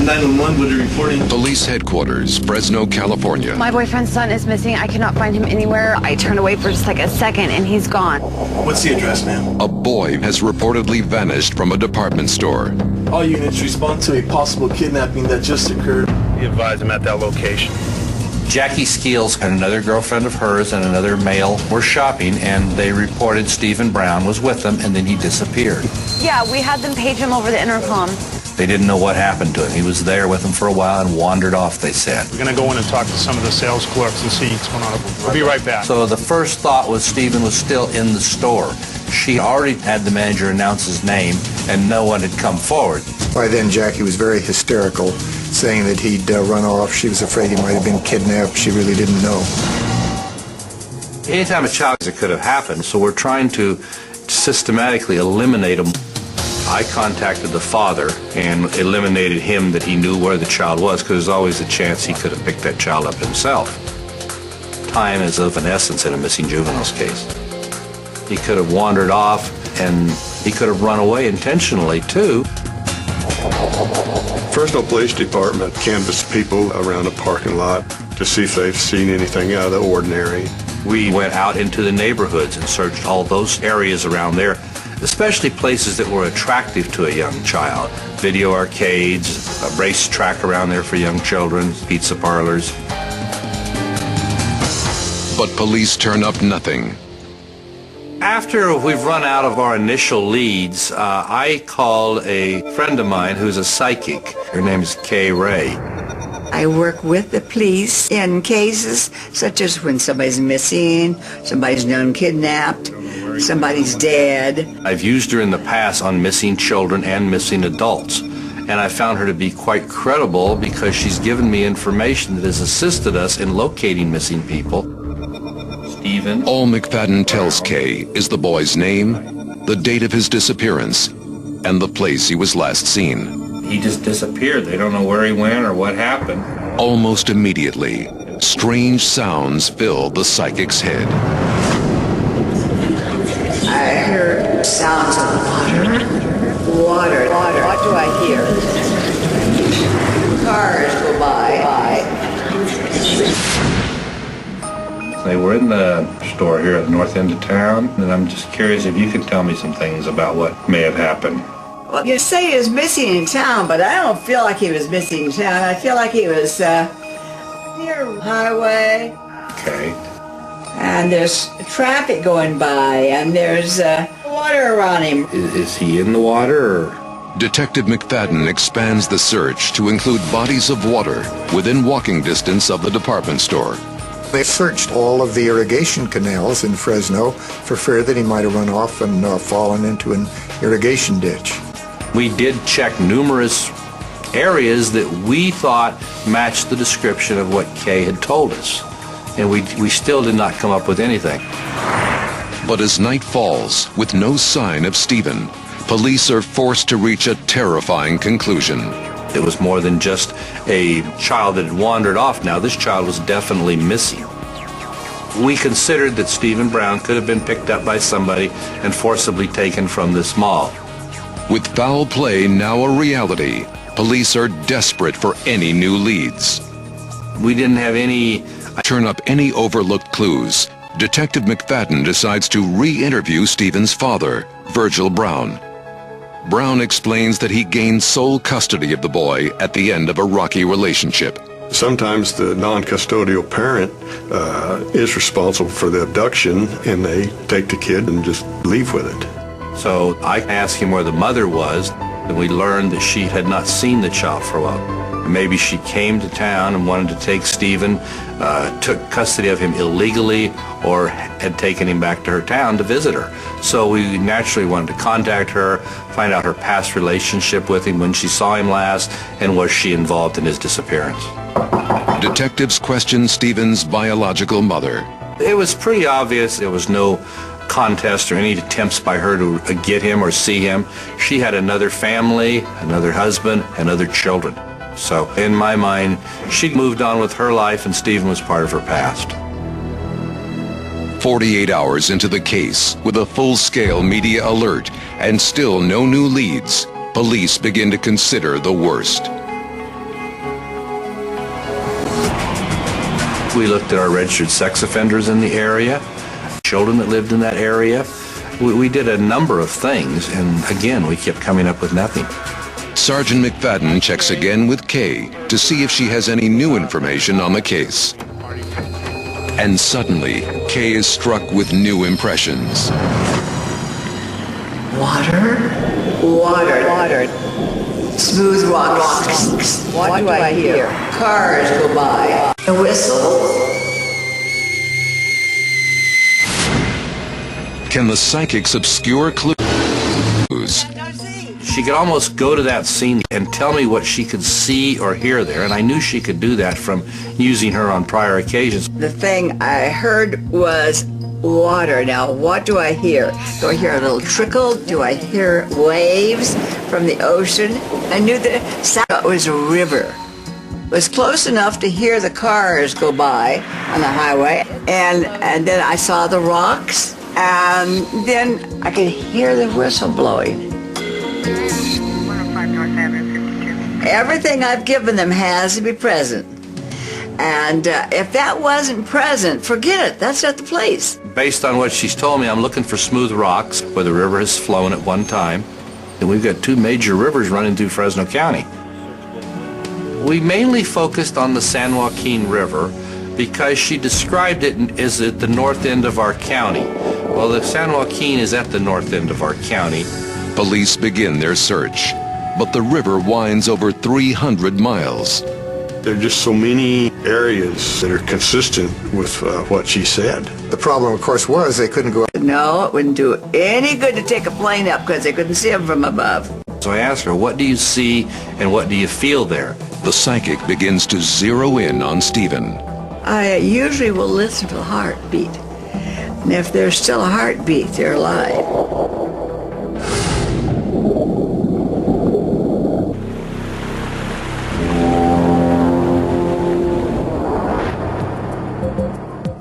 911, what are you reporting? Police headquarters, Fresno, California. My boyfriend's son is missing. I cannot find him anywhere. I turned away for just like a second and he's gone. What's the address, ma'am? A boy has reportedly vanished from a department store. All units respond to a possible kidnapping that just occurred. We advise him at that location. Jackie Skeels and another girlfriend of hers and another male were shopping, and they reported Stephen Brown was with them, and then he disappeared. Yeah, we had them page him over the intercom. They didn't know what happened to him. He was there with them for a while and wandered off, they said. We're going to go in and talk to some of the sales clerks and see what's going on. We'll be right back. So the first thought was Stephen was still in the store. She already had the manager announce his name, and no one had come forward. By then, Jackie was very hysterical, saying that he'd run off. She was afraid he might have been kidnapped. She really didn't know. Anytime a child, it could have happened, so we're trying to systematically eliminate him. I contacted the father and eliminated him that he knew where the child was, because there's always a chance he could have picked that child up himself. Time is of an essence in a missing juvenile's case. He could have wandered off, and he could have run away intentionally, too. Fresno Police Department canvassed people around the parking lot to see if they've seen anything out of the ordinary. We went out into the neighborhoods and searched all those areas around there, especially places that were attractive to a young child. Video arcades, a racetrack around there for young children, pizza parlors. But police turn up nothing. After we've run out of our initial leads, I called a friend of mine who's a psychic. Her name is Kay Ray. I work with the police in cases such as when somebody's missing, somebody's known kidnapped, somebody's dead. I've used her in the past on missing children and missing adults, and I found her to be quite credible because she's given me information that has assisted us in locating missing people. Stephen. All McFadden tells Kay is the boy's name, the date of his disappearance, and the place he was last seen. He just disappeared. They don't know where he went or what happened. Almost immediately, strange sounds filled the psychic's head. I heard sounds of water. What do I hear? Cars go by. They were in the store here at the north end of town, and I'm just curious if you could tell me some things about what may have happened. Well, you say he was missing in town, but I don't feel like he was missing in town. I feel like he was near the highway. Okay. And there's traffic going by, and there's water around him. Is he in the water, or? Detective McFadden expands the search to include bodies of water within walking distance of the department store. They searched all of the irrigation canals in Fresno for fear that he might have run off and fallen into an irrigation ditch. We did check numerous areas that we thought matched the description of what Kay had told us, and we still did not come up with anything. But as night falls, with no sign of Stephen, police are forced to reach a terrifying conclusion. It was more than just a child that had wandered off. Now, this child was definitely missing. We considered that Stephen Brown could have been picked up by somebody and forcibly taken from this mall. With foul play now a reality, police are desperate for any new leads. We didn't have any... Turn up any overlooked clues. Detective McFadden decides to re-interview Stephen's father, Virgil Brown. Brown explains that he gained sole custody of the boy at the end of a rocky relationship. Sometimes the non-custodial parent is responsible for the abduction, and they take the kid and just leave with it. So I asked him where the mother was, and we learned that she had not seen the child for a while. Maybe she came to town and wanted to take Stephen, took custody of him illegally, or had taken him back to her town to visit her. So we naturally wanted to contact her, find out her past relationship with him, when she saw him last, and was she involved in his disappearance. Detectives question Stephen's biological mother. It was pretty obvious there was no contest or any attempts by her to get him or see him. She had another family, another husband, and other children. So in my mind, she'd moved on with her life, and Stephen was part of her past. 48 hours into the case, with a full-scale media alert and still no new leads, police begin to consider the worst. We looked at our registered sex offenders in the area, children that lived in that area. We did a number of things, and again, we kept coming up with nothing. Sergeant McFadden checks again with Kay to see if she has any new information on the case. And suddenly, Kay is struck with new impressions. Water. Smooth rocks. What do I hear? Cars go by. A whistle. Can the psychic's obscure clues? She could almost go to that scene and tell me what she could see or hear there, and I knew she could do that from using her on prior occasions. The thing I heard was water. Now, what do I hear? Do I hear a little trickle? Do I hear waves from the ocean? I knew the sound was a river. It was close enough to hear the cars go by on the highway, and then I saw the rocks, and then I could hear the whistle blowing. Everything I've given them has to be present. And if that wasn't present, forget it. That's not the place. Based on what she's told me, I'm looking for smooth rocks where the river has flown at one time. And we've got two major rivers running through Fresno County. We mainly focused on the San Joaquin River because she described it as at the north end of our county. Well, the San Joaquin is at the north end of our county. Police begin their search, but the river winds over 300 miles. There are just so many areas that are consistent with what she said. The problem, of course, was they couldn't go. No, it wouldn't do any good to take a plane up because they couldn't see them from above. So I asked her, what do you see and what do you feel there? The psychic begins to zero in on Stephen. I usually will listen to the heartbeat. And if there's still a heartbeat, they're alive.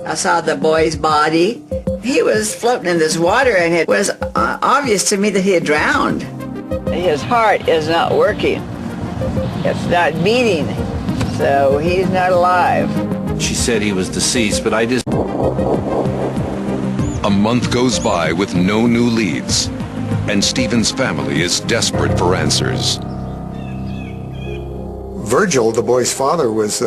I saw the boy's body. He was floating in this water, and it was obvious to me that he had drowned. His heart is not working. It's not beating, so he's not alive. She said he was deceased, but I just... A month goes by with no new leads, and Stephen's family is desperate for answers. Virgil, the boy's father, was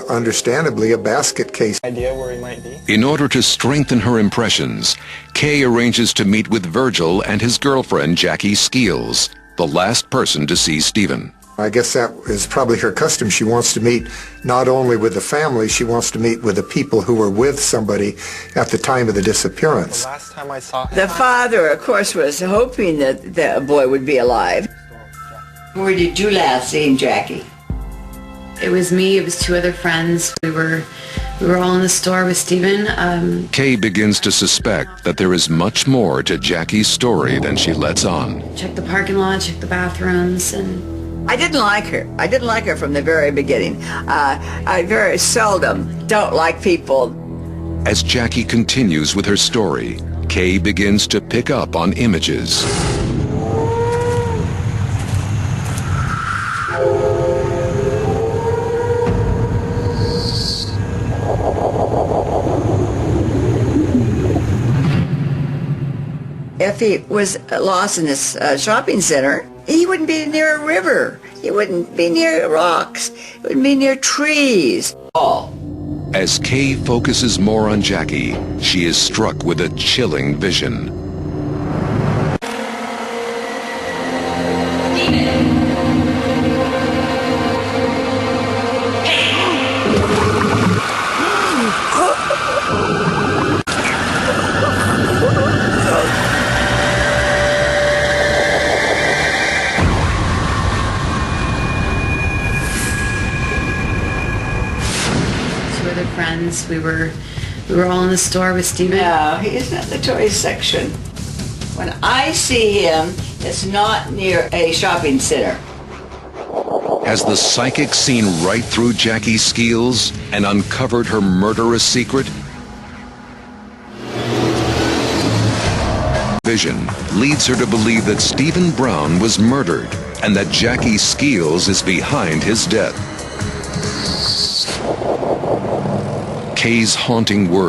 understandably a basket case. Idea where he might be? In order to strengthen her impressions, Kay arranges to meet with Virgil and his girlfriend, Jackie Skeels, the last person to see Stephen. I guess that is probably her custom. She wants to meet not only with the family, she wants to meet with the people who were with somebody at the time of the disappearance. The last time I saw him, The father, of course, was hoping that the boy would be alive. Where did you last see Jackie? It was me, it was two other friends. We were all in the store with Stephen. Kay begins to suspect that there is much more to Jackie's story than she lets on. Checked the parking lot, checked the bathrooms, and I didn't like her. I didn't like her from the very beginning. I very seldom don't like people. As Jackie continues with her story, Kay begins to pick up on images. If he was lost in this shopping center, he wouldn't be near a river. He wouldn't be near rocks. He wouldn't be near trees. As Kay focuses more on Jackie, she is struck with a chilling vision. friends. We were all in the store with Stephen. No, he's not the toy section. When I see him, it's not near a shopping center. Has the psychic seen right through Jackie Skeels and uncovered her murderous secret? Vision leads her to believe that Stephen Brown was murdered and that Jackie Skeels is behind his death. Kay's haunting words.